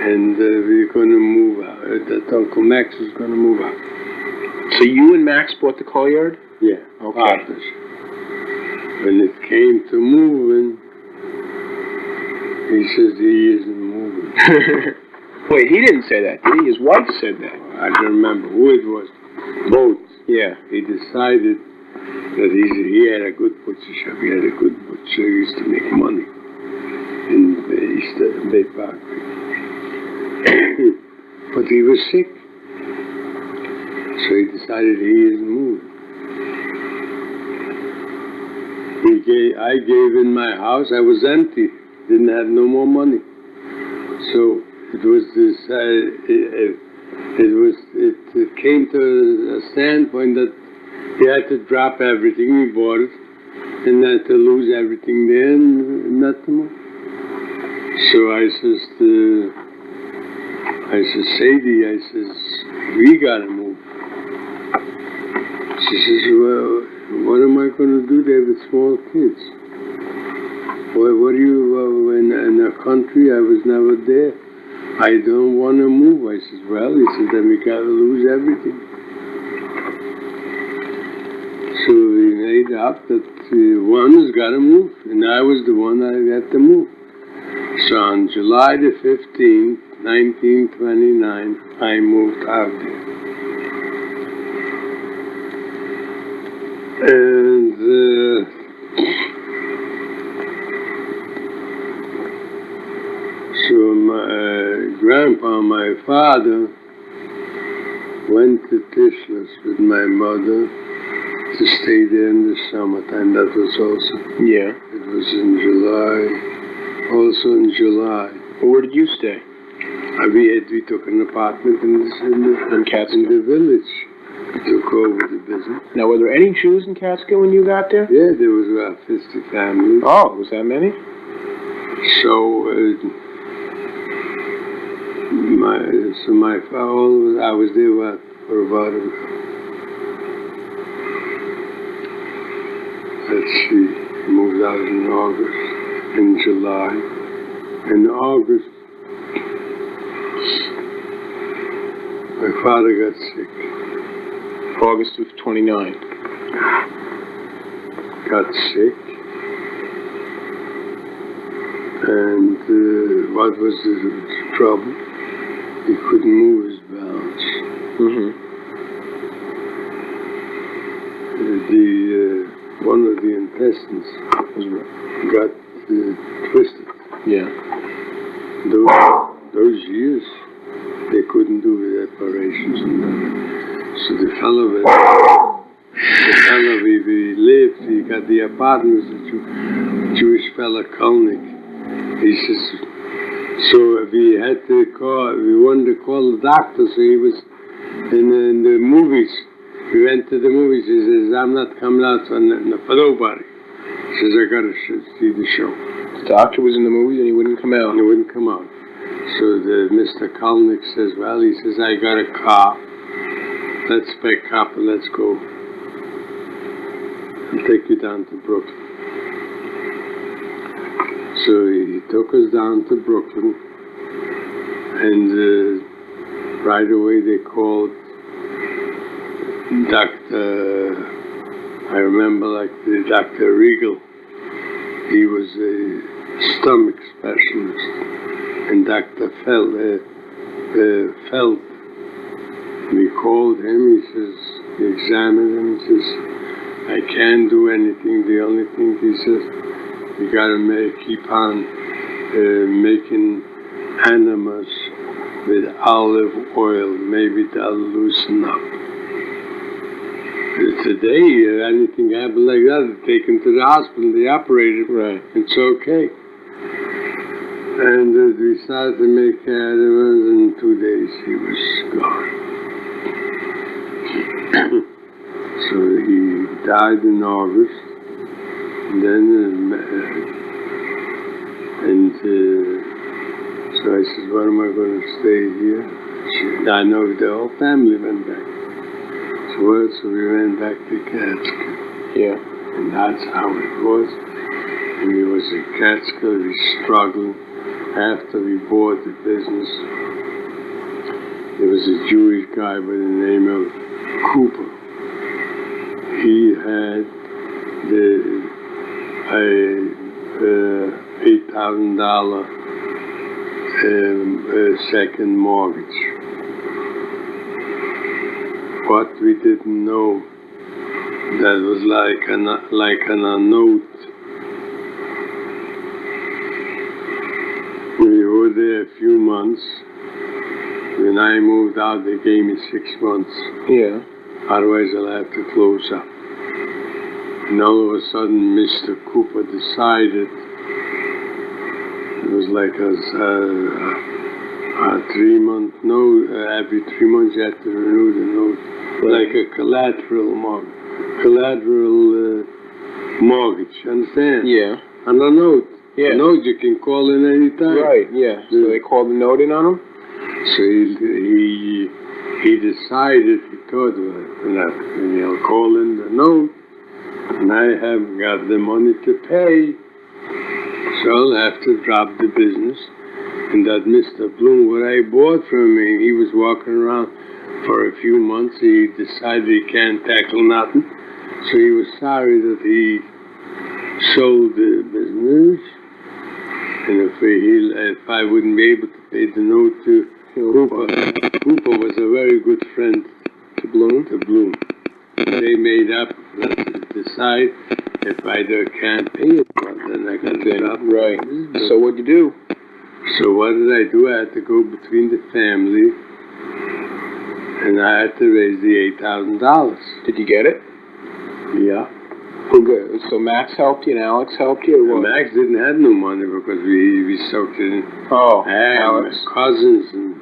And we're going to move out. That Uncle Max was going to move out. So you and Max bought the coal yard? Yeah, Okay. partners. When it came to moving, he says he isn't moving. Wait, he didn't say that, did he? His wife said that. I don't remember who it was. Both. Yeah. He decided that he had a good butcher shop. He had a good butcher. He used to make money in the East Bay Park. But he was sick. So he decided he isn't moving. I gave in my house. I was empty. Didn't have no more money. So it was it came to a standpoint that he had to drop everything. We bought it, and had to lose everything there and nothing more. So I says, Sadie, I says, we gotta move. She says, well, what am I going to do there with small kids? Well, what do you, in a country I was never there. I don't want to move. I says, well, he says, then we got to lose everything. So we made up that one has got to move, and I was the one that had to move. So on July the 15th, 1929, I moved out there. And so my grandpa, my father went to Tischler's with my mother to stay there in the summertime. That was also, Yeah. it was in July, also in July. Well, where did you stay? We took an apartment in Catskill. the village. We took over the business. Now, were there any Jews in Catskill when you got there? Yeah, there was about 50 families. Oh, was that many? So, my father, I was there for about, let's see, he moved out in August, in July. In August, my father got sick. August of 29. Got sick. And what was the trouble? He couldn't move his bowels. Mm-hmm. One of the intestines got twisted. Yeah. Those years, they couldn't do the operations. So the fellow we lived, he got the apartment, the Jewish fellow Kolnick. He says, so we wanted to call the doctor, so he was in the movies. We went to the movies. He says, I'm not coming out for nobody. He says, I gotta see the show. The doctor was in the movie and he wouldn't come out. And he wouldn't come out. So Mr. Kolnick says, well, he says, I got a car. Let's pick up and let's go. I'll take you down to Brooklyn. So he took us down to Brooklyn, and right away they called Dr. I remember like the Dr. Riegel. He was a stomach specialist, and Dr. Feld. We called him. He says, he examined him. He says, I can't do anything. The only thing he says, you gotta keep on making enemas with olive oil. Maybe they'll loosen up. Today, anything happened like that, they take him to the hospital. They operate it. Right. It's okay. And we started to make enemas. In 2 days, he was gone. So he died in August. And then, so I said, what am I going to stay here? I know the whole family went back. So we went back to Catskill. Yeah. And that's how it was. And he was in Catskill, we struggled. After we bought the business, there was a Jewish guy by the name of Cooper. He had the $8,000 second mortgage. What we didn't know, that was like a note. We were there a few months. When I moved out, they gave me 6 months. Yeah. Otherwise, I'll have to close up. And all of a sudden, Mr. Cooper decided it was like a 3-month note. Every 3 months, you had to renew the note. Like a collateral mortgage. Understand? Yeah. On a note. Yeah. A note you can call in any time. Right. Yeah. So they called the note in on him. So he decided, he thought, he'll call in the note, and I haven't got the money to pay, so I'll have to drop the business. And that Mr. Bloom, what I bought from him, he was walking around for a few months. He decided he can't tackle nothing, so he was sorry that he sold the business. And if I wouldn't be able to pay the note to Cooper was a very good friend to Bloom. They made up, decide if I can't pay it, well, then I can drop. Right. So what'd you do? So what did I do? I had to go between the family, and I had to raise the $8,000. Did you get it? Yeah. So Max helped you and Alex helped you, or And what? Max didn't have no money because we soaked it in. Oh, And Alex. my cousins and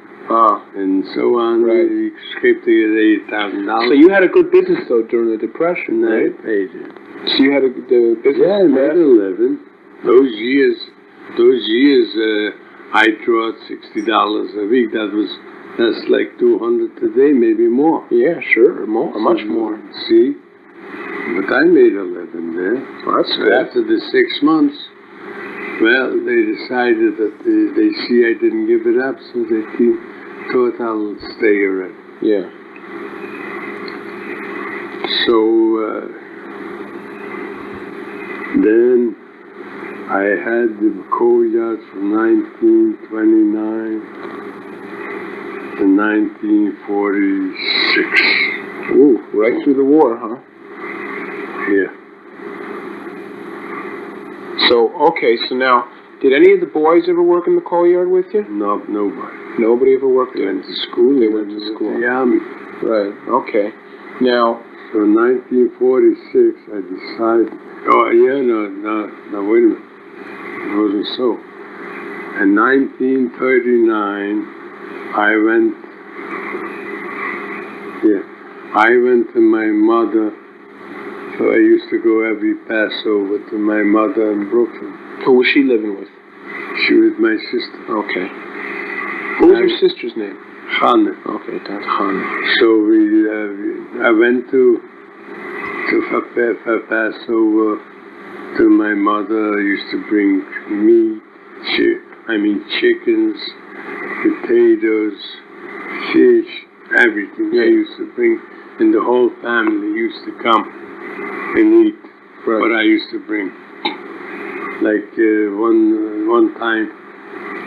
so on. Right. We scraped together $8,000. So you had a good business though during the Depression, and I right? paid it. So you had the business. Yeah, I made a living. Those years, I draw $60 a week. That's like $200 today, maybe more. Yeah, sure, more, much more. See, but I made a living there. Well, that's So good. after the 6 months, well, they decided that they see I didn't give it up, so they thought I'll stay already. Yeah. So then I had the coal yard from 1929 to 1946. Ooh, right through the war, huh? Yeah. So, okay, so now, did any of the boys ever work in the coal yard with you? No, nobody. Nobody ever worked They there? went to school. They went to school. The army. Right, okay. Now, So in 1946, I decided. Oh yeah, no, wait a minute. It wasn't so. In 1939, I went to my mother. So I used to go every Passover to my mother in Brooklyn. who was she living with? She was my sister. Okay. What was your sister's name? Hannah. Okay, Tante Hannah. So I went to for Passover to my mother. I used to bring meat, chickens, potatoes, fish, everything. I used to bring, and the whole family used to come and eat what I used to bring. Like one time,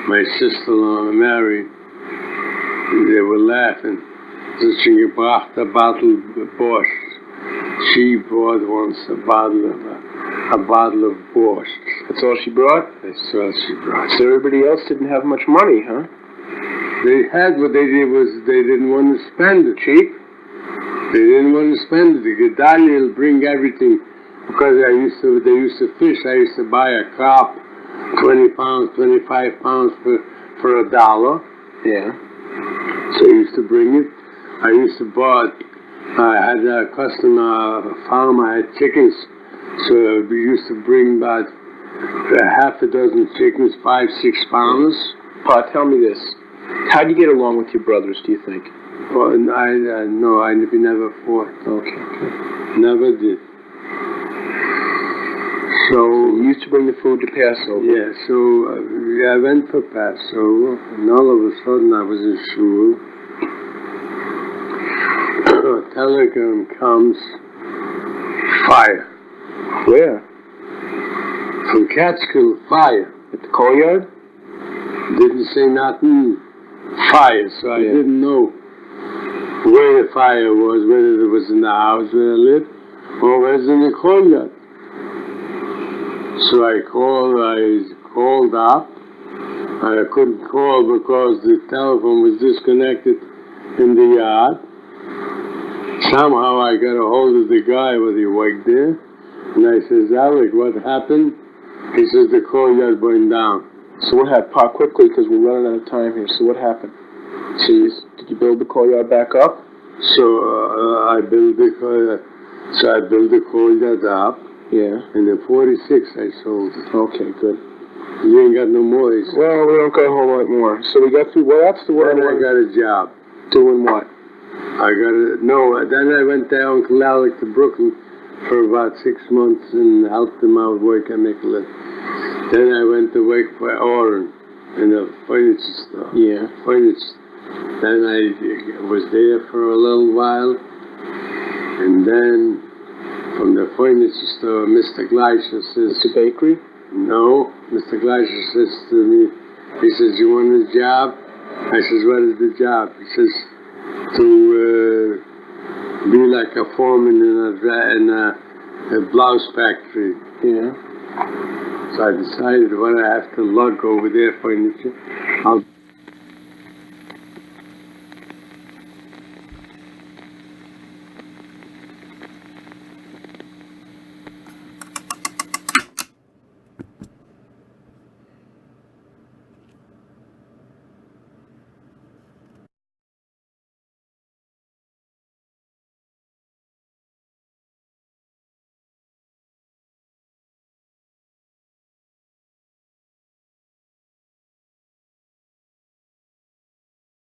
my sister-in-law Mary, they were laughing. So she brought a bottle of borscht. She brought once a bottle of borscht. That's all she brought? That's all she brought. So everybody else didn't have much money, huh? They had what they did was they didn't want to spend it. Cheap? They didn't want to spend it. The Gedalia will bring everything because they used to fish. I used to buy a carp, 20 pounds, 25 pounds for $1. Yeah. So I used to bring it. I used to buy. I had a customer farm. I had chickens, so we used to bring about half a dozen chickens, 5-6 pounds. Pa, tell me this. How'd you get along with your brothers, do you think? Well, we never fought. Okay. Never did. So You used to bring the food to Passover? yeah. So I went for Passover, and all of a sudden I was in shul. A telegram comes. Fire. Where? From Catskill, fire. At the coal yard? Didn't say nothing. Fire. So I didn't know where the fire was, whether it was in the house where I lived, or whether it was in the courtyard. So I called up. I couldn't call because the telephone was disconnected in the yard. Somehow I got a hold of the guy when he worked there, and I says, Alec, what happened? He says, the courtyard burned down. So what happened? Pa, quickly, because we're running out of time here. So what happened? So did you build the coal yard back up? So I built the courtyard. So I built the courtyard up. Yeah. And in 46 I sold it. Okay, good. You ain't got no more. He said. Well, we don't got a whole lot more. So we got through. Well, that's the word. Then I got a job. Doing what? Then I went to Uncle Alec to Brooklyn for about 6 months and helped him out work and make a living. Then I went to work for Oren in a furniture store. Yeah. Furniture. Then I was there for a little while, and then from the furniture store, Mr. Gleischer says... The bakery? No, Mr. Gleischer says to me, he says, you want a job? I says, what is the job? He says, to be like a foreman in a blouse factory. Yeah. So I decided when I have to lug over their furniture, I'll